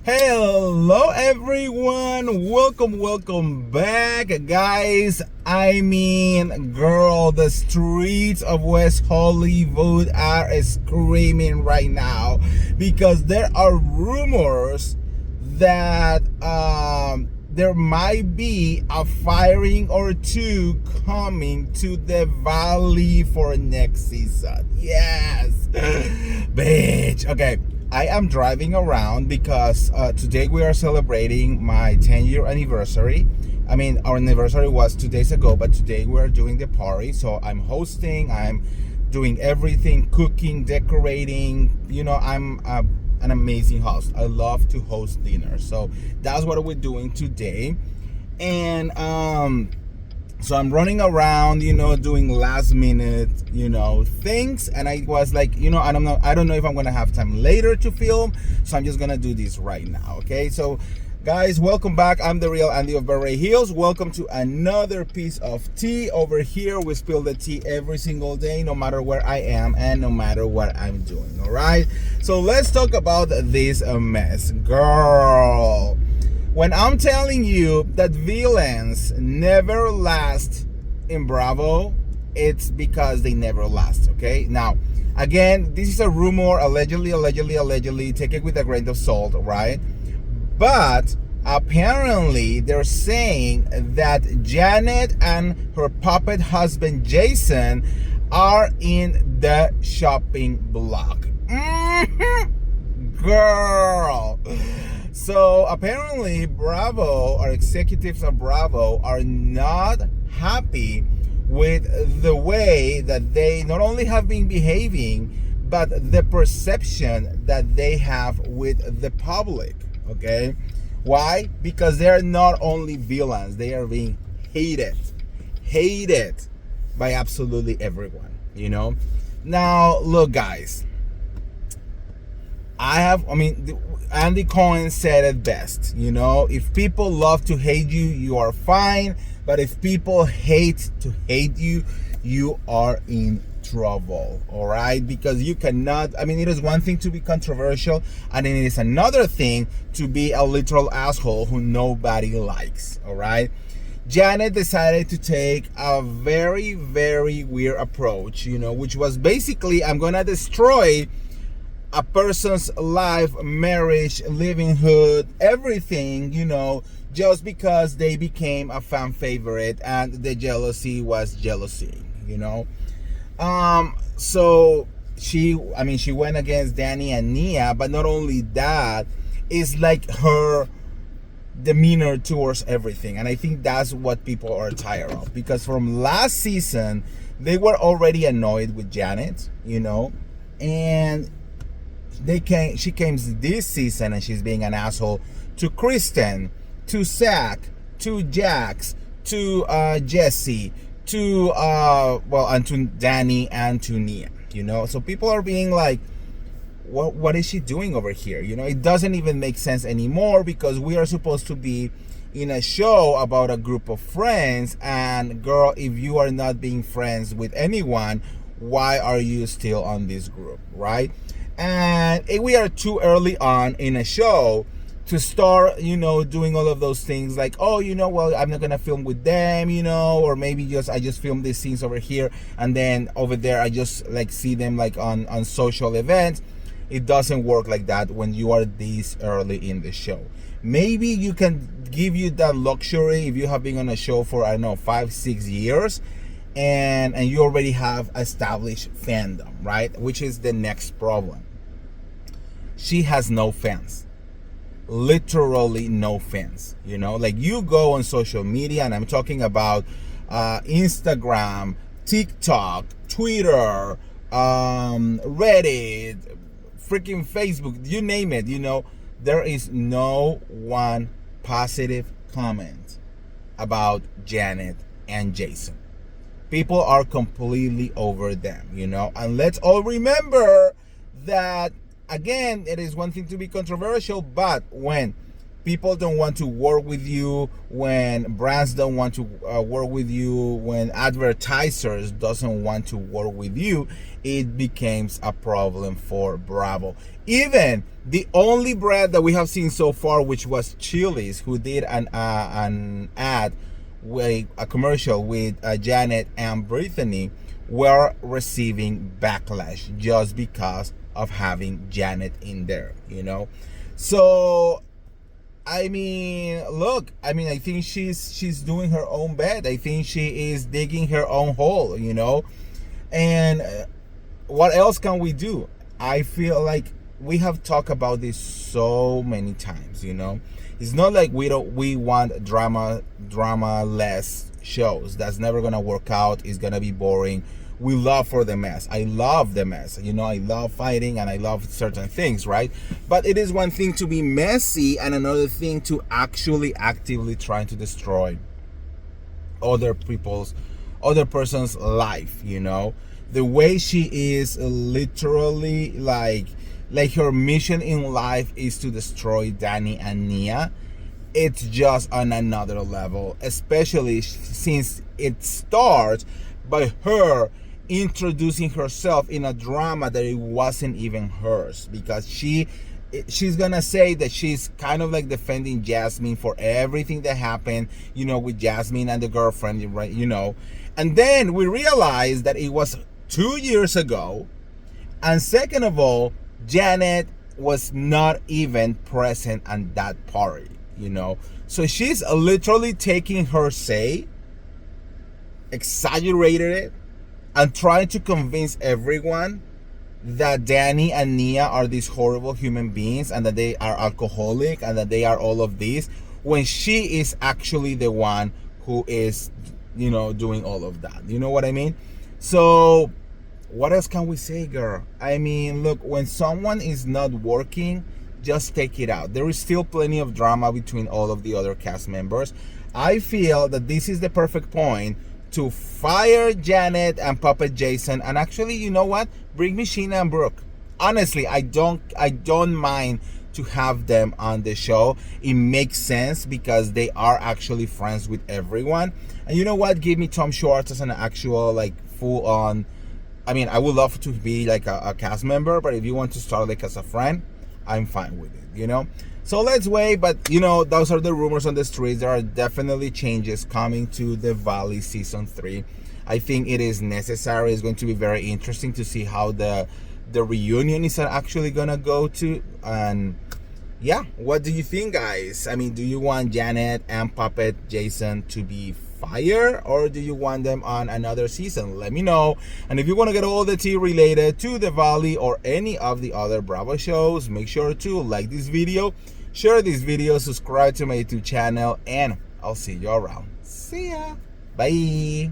Hello everyone, welcome back guys. I mean, girl, the streets of West Hollywood are screaming right now because there are rumors that there might be a firing or two coming to the Valley for next season. Yes. Bitch. Okay, I am driving around because today we are celebrating my 10-year anniversary. I mean, our anniversary was 2 days ago, but today we are doing the party. So I'm hosting, I'm doing everything, cooking, decorating. You know, I'm an amazing host. I love to host dinner. So that's what we're doing today. And so I'm running around, you know, doing last minute, you know, things. And I was like, you know, I don't know if I'm gonna have time later to film. So I'm just gonna do this right now. Okay. So guys, welcome back. I'm the real Andy of Beverly Hills. Welcome to another piece of tea. Over here we spill the tea every single day, no matter where I am and no matter what I'm doing. All right. So let's talk about this mess, girl. When I'm telling you that villains never last in Bravo, it's because they never last, okay? Now, again, this is a rumor, allegedly, take it with a grain of salt, right? But apparently, they're saying that Janet and her puppet husband, Jason, are in the shopping block. Girl. So apparently Bravo, or executives of Bravo, are not happy with the way that they not only have been behaving, but the perception that they have with the public. Okay? Why? Because they're not only villains, they are being hated by absolutely everyone, you know? Now, look, guys. Andy Cohen said it best, you know, if people love to hate you, you are fine. But if people hate to hate you, you are in trouble, all right? Because you cannot, it is one thing to be controversial, and it is another thing to be a literal asshole who nobody likes, all right? Janet decided to take a very, very weird approach, you know, which was basically, I'm gonna destroy a person's life, marriage, livelihood, everything, you know, just because they became a fan favorite and the jealousy was jealousy, you know. So she went against Danny and Nia, but not only that, it's like her demeanor towards everything. And I think that's what people are tired of, because from last season, they were already annoyed with Janet, you know, and she came this season and she's being an asshole to Kristen, to Zach, to Jax, to Jesse, to and to Danny and to Nia, you know. So people are being like, what is she doing over here? You know, it doesn't even make sense anymore, because we are supposed to be in a show about a group of friends, and girl, if you are not being friends with anyone, why are you still on this group, right? And we are too early on in a show to start, you know, doing all of those things like, oh, you know, well, I'm not gonna film with them, you know, or maybe I just film these scenes over here, and then over there I just like see them like on social events. It doesn't work like that when you are this early in the show. Maybe you can give you that luxury if you have been on a show for, I don't know, 5-6 years, and you already have established fandom, right? Which is the next problem. She has no fans, literally no fans, you know. Like, you go on social media, and I'm talking about Instagram, TikTok, Twitter, Reddit, freaking Facebook, you name it, you know, there is no one positive comment about Janet and Jason. People are completely over them, you know. And let's all remember that, again, it is one thing to be controversial, but when people don't want to work with you, when brands don't want to work with you, when advertisers doesn't want to work with you, it becomes a problem for Bravo. Even the only brand that we have seen so far, which was Chili's, who did an ad with a commercial with Janet and Brittany, were receiving backlash just because of having Janet in there, you know. So I mean, look, I mean, I think she's doing her own bed. I think she is digging her own hole, you know. And what else can we do? I feel like we have talked about this so many times, you know. It's not like we want drama less shows. That's never gonna work out. It's gonna be boring. We love for the mess. I love the mess. You know, I love fighting and I love certain things, right? But it is one thing to be messy and another thing to actually actively trying to destroy other person's life, you know? The way she is literally like her mission in life is to destroy Danny and Nia. It's just on another level, especially since it starts by her introducing herself in a drama that it wasn't even hers, because she's gonna say that she's kind of like defending Jasmine for everything that happened, you know, with Jasmine and the girlfriend, right? You know, and then we realize that it was 2 years ago, and second of all, Janet was not even present at that party, you know. So she's literally taking her say, exaggerated it, and trying to convince everyone that Danny and Nia are these horrible human beings and that they are alcoholic and that they are all of this, when she is actually the one who is, you know, doing all of that. You know what I mean? So what else can we say, girl? I mean, look, when someone is not working, just take it out. There is still plenty of drama between all of the other cast members. I feel that this is the perfect point to fire Janet and Puppet Jason, and actually, you know what? Bring me Sheena and Brooke. Honestly, I don't mind to have them on the show. It makes sense because they are actually friends with everyone. And you know what? Give me Tom Schwartz as an actual, like, full on. I mean, I would love to be like a cast member, but if you want to start like as a friend, I'm fine with it, you know? So let's wait, but you know, those are the rumors on the streets. There are definitely changes coming to the Valley season 3. I think it is necessary. It's going to be very interesting to see how the reunion is actually gonna go to. And yeah, what do you think, guys? I mean, do you want Janet and Puppet Jason to be fired, or do you want them on another season? Let me know. And if you want to get all the tea related to the Valley or any of the other Bravo shows, make sure to like this video, share this video, subscribe to my YouTube channel, and I'll see you around. See ya. Bye.